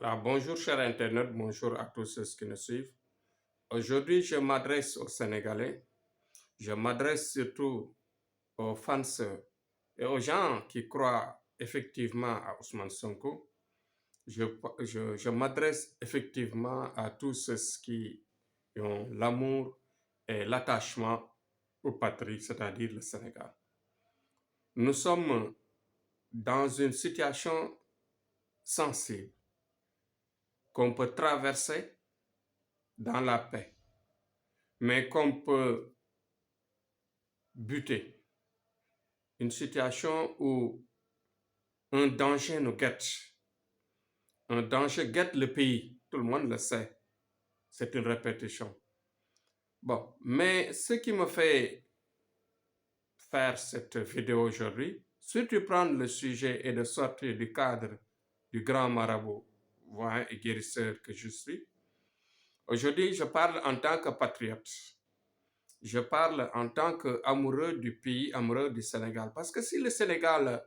Voilà, bonjour chers internautes, bonjour à tous ceux qui nous suivent. Aujourd'hui, je m'adresse aux Sénégalais, je m'adresse surtout aux fans et aux gens qui croient effectivement à Ousmane Sonko. Je m'adresse effectivement à tous ceux qui ont l'amour et l'attachement aux patries, c'est-à-dire le Sénégal. Nous sommes dans une situation sensible qu'on peut traverser dans la paix, mais qu'on peut buter. Une situation où un danger nous guette. Un danger guette le pays. Tout le monde le sait. C'est une répétition. Bon, mais ce qui me fait faire cette vidéo aujourd'hui, si tu prends le sujet et de sortir du cadre du grand marabout, voyant et guérisseur que je suis, aujourd'hui je parle en tant que patriote. Je parle en tant qu'amoureux du pays, amoureux du Sénégal. Parce que si le Sénégal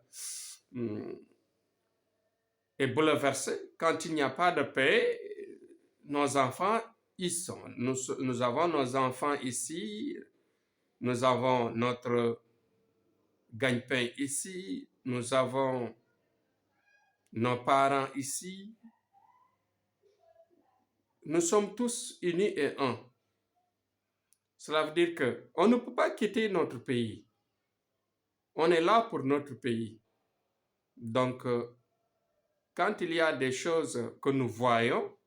est bouleversé, quand il n'y a pas de paix, nos enfants y sont. Nous avons nos enfants ici, nous avons notre gagne-pain ici, nous avons nos parents ici. Nous sommes tous unis et un. Cela veut dire qu'on ne peut pas quitter notre pays. On est là pour notre pays. Donc, quand il y a des choses que nous voyons,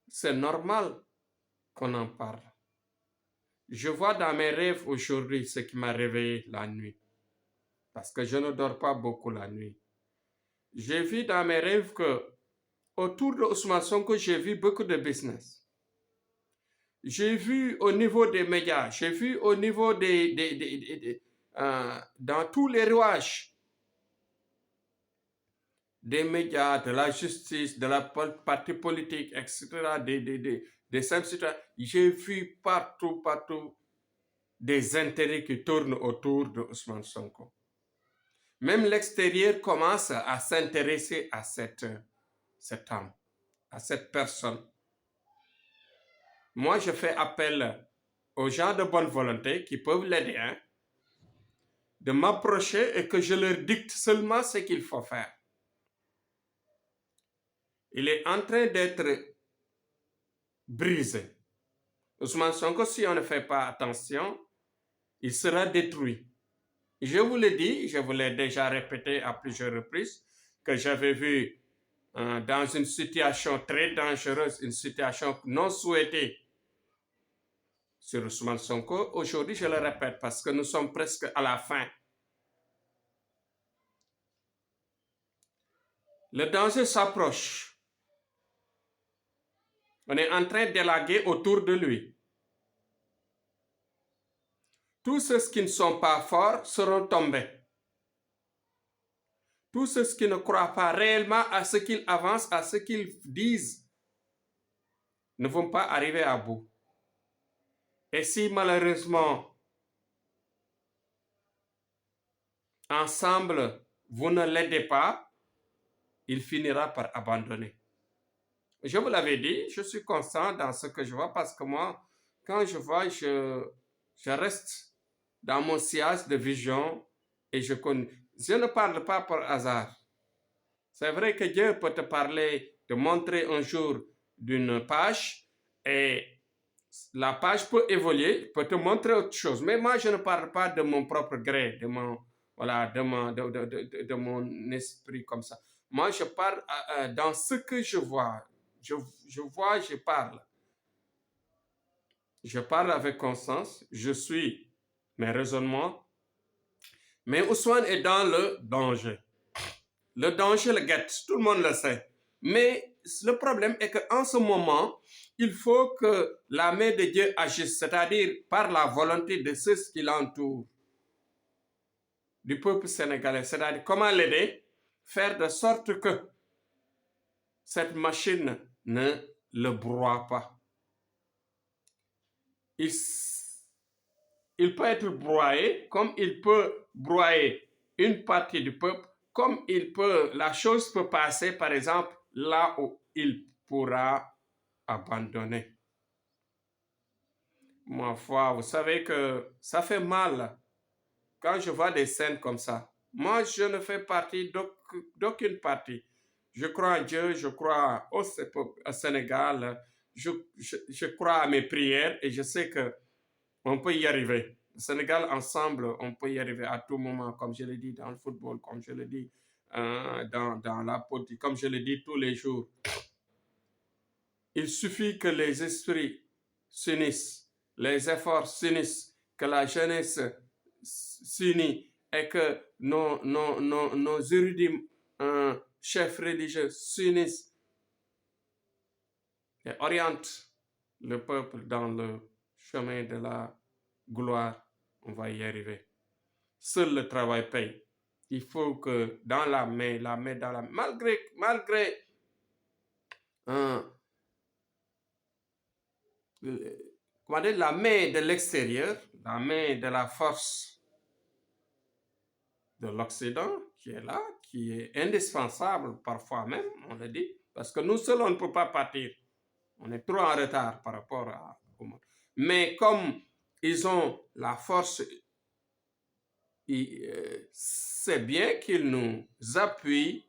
c'est normal qu'on en parle. Je vois dans mes rêves aujourd'hui ce qui m'a réveillé la nuit. Parce que je ne dors pas beaucoup la nuit. J'ai vu dans mes rêves que autour de Ousmane Sonko, j'ai vu beaucoup de business. J'ai vu au niveau des médias, j'ai vu au niveau dans tous les rouages des médias, de la justice, de la partie politique, etc., des citoyens. J'ai vu partout des intérêts qui tournent autour de Ousmane Sonko. Même l'extérieur commence à s'intéresser à cet homme, à cette personne. Moi, je fais appel aux gens de bonne volonté qui peuvent l'aider, de m'approcher et que je leur dicte seulement ce qu'il faut faire. Il est en train d'être brisé. Ousmane Sonko, si on ne fait pas attention, il sera détruit. Je vous l'ai dit, je vous l'ai déjà répété à plusieurs reprises, que j'avais vu dans une situation très dangereuse, une situation non souhaitée sur Ousmane Sonko. Aujourd'hui, je le répète parce que nous sommes presque à la fin. Le danger s'approche. On est en train d'élaguer autour de lui. Tous ceux qui ne sont pas forts seront tombés. Tous ceux qui ne croient pas réellement à ce qu'ils avancent, à ce qu'ils disent, ne vont pas arriver à bout. Et si malheureusement, ensemble, vous ne l'aidez pas, il finira par abandonner. Je vous l'avais dit, je suis constant dans ce que je vois parce que moi, quand je vois, je reste dans mon sillage de vision et je connais. Je ne parle pas par hasard. C'est vrai que Dieu peut te parler, te montrer un jour d'une page et la page peut évoluer, peut te montrer autre chose. Mais moi, je ne parle pas de mon propre gré, de mon esprit comme ça. Moi, je parle dans ce que je vois. Je vois, je parle. Je parle avec conscience, je suis mes raisonnements. Mais Ousmane est dans le danger. Le danger le guette, tout le monde le sait. Mais le problème est qu'en ce moment, il faut que la main de Dieu agisse, c'est-à-dire par la volonté de ceux qui l'entourent, du peuple sénégalais. C'est-à-dire comment l'aider, faire de sorte que cette machine ne le broie pas. Il peut être broyé comme il peut broyer une partie du peuple, comme la chose peut passer, par exemple, là où il pourra abandonner. Ma foi, vous savez que ça fait mal quand je vois des scènes comme ça. Moi, je ne fais partie d'aucune partie. Je crois en Dieu, je crois au Sénégal, je crois à mes prières et je sais qu'on peut y arriver. Le Sénégal, ensemble, on peut y arriver à tout moment, comme je le dis dans le football, comme je le dis dans la politique, comme je le dis tous les jours. Il suffit que les esprits s'unissent, les efforts s'unissent, que la jeunesse s'unit et que nos érudits chefs religieux s'unissent et orientent le peuple dans le chemin de la gloire. On va y arriver. Seul le travail paye. Il faut que dans la main dans la main, malgré comment dire, la main de l'extérieur, la main de la force de l'Occident qui est là, qui est indispensable parfois même, on le dit, parce que nous seuls, on ne peut pas partir. On est trop en retard par rapport au monde. Mais comme ils ont la force, c'est bien qu'ils nous appuient,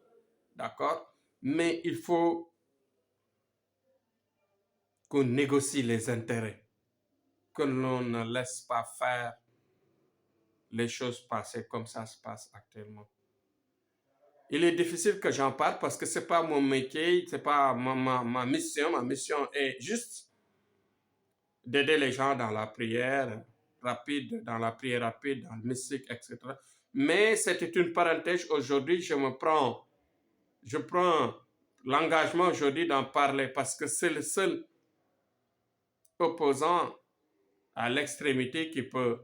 d'accord, mais il faut qu'on négocie les intérêts, que l'on ne laisse pas faire les choses passer comme ça se passe actuellement. Il est difficile que j'en parle parce que ce n'est pas mon métier, ce n'est pas ma mission. Ma mission est juste d'aider les gens dans la prière rapide, dans le mystique, etc. Mais c'était une parenthèse. Aujourd'hui, je prends l'engagement aujourd'hui d'en parler parce que c'est le seul opposant à l'extrémité qui peut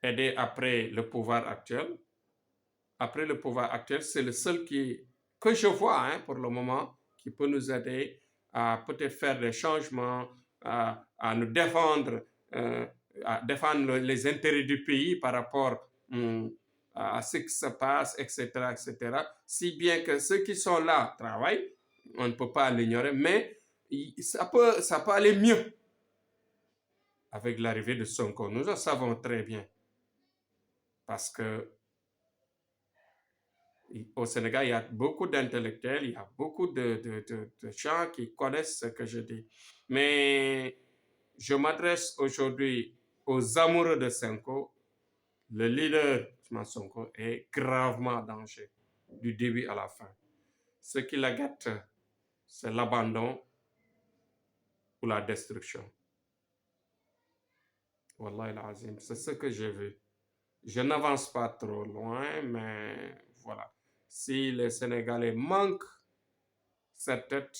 aider après le pouvoir actuel. Après le pouvoir actuel, c'est le seul que je vois pour le moment qui peut nous aider à peut-être faire des changements, à nous défendre, à défendre les intérêts du pays par rapport à ce qui se passe, etc., etc. Si bien que ceux qui sont là travaillent, on ne peut pas l'ignorer, mais ça peut aller mieux avec l'arrivée de Sonko. Nous le savons très bien parce que au Sénégal, il y a beaucoup d'intellectuels, il y a beaucoup de gens qui connaissent ce que je dis. Mais je m'adresse aujourd'hui aux amoureux de Sonko. Le leader, Sonko, est gravement en danger du début à la fin. Ce qui la guette, c'est l'abandon ou la destruction. Wallahi l'azim, c'est ce que j'ai vu. Je n'avance pas trop loin, mais voilà. Si les Sénégalais manquent cette tête,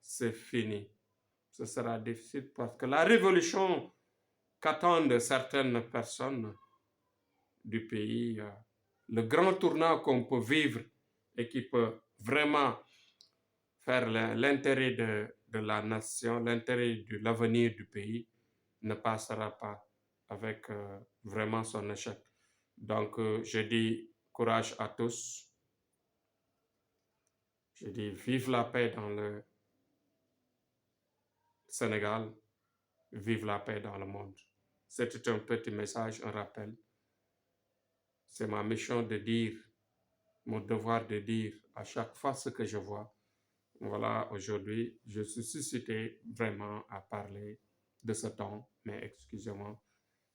c'est fini. Ce sera difficile parce que la révolution qu'attendent certaines personnes du pays, le grand tournant qu'on peut vivre et qui peut vraiment faire l'intérêt de la nation, l'intérêt de l'avenir du pays, ne passera pas avec vraiment son échec. Donc, je dis courage à tous. Je dis vive la paix dans le Sénégal, vive la paix dans le monde. C'était un petit message, un rappel. C'est ma mission de dire, mon devoir de dire à chaque fois ce que je vois. Voilà, aujourd'hui, je suis suscité vraiment à parler de ce temps, mais excusez-moi,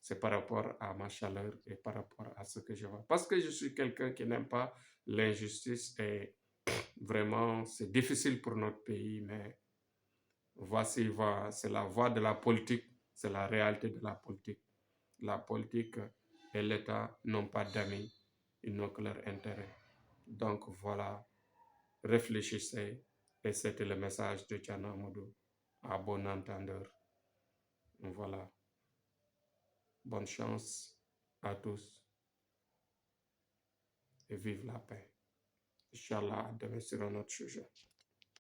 c'est par rapport à ma chaleur et par rapport à ce que je vois. Parce que je suis quelqu'un qui n'aime pas l'injustice et vraiment, c'est difficile pour notre pays, mais voici, c'est la voie de la politique, c'est la réalité de la politique. La politique et l'État n'ont pas d'amis, ils n'ont que leur intérêt. Donc voilà, réfléchissez et c'était le message de Tiana Amadou à bon entendeur. Voilà, bonne chance à tous et vive la paix. Inch'Allah, demain sur un autre sujet.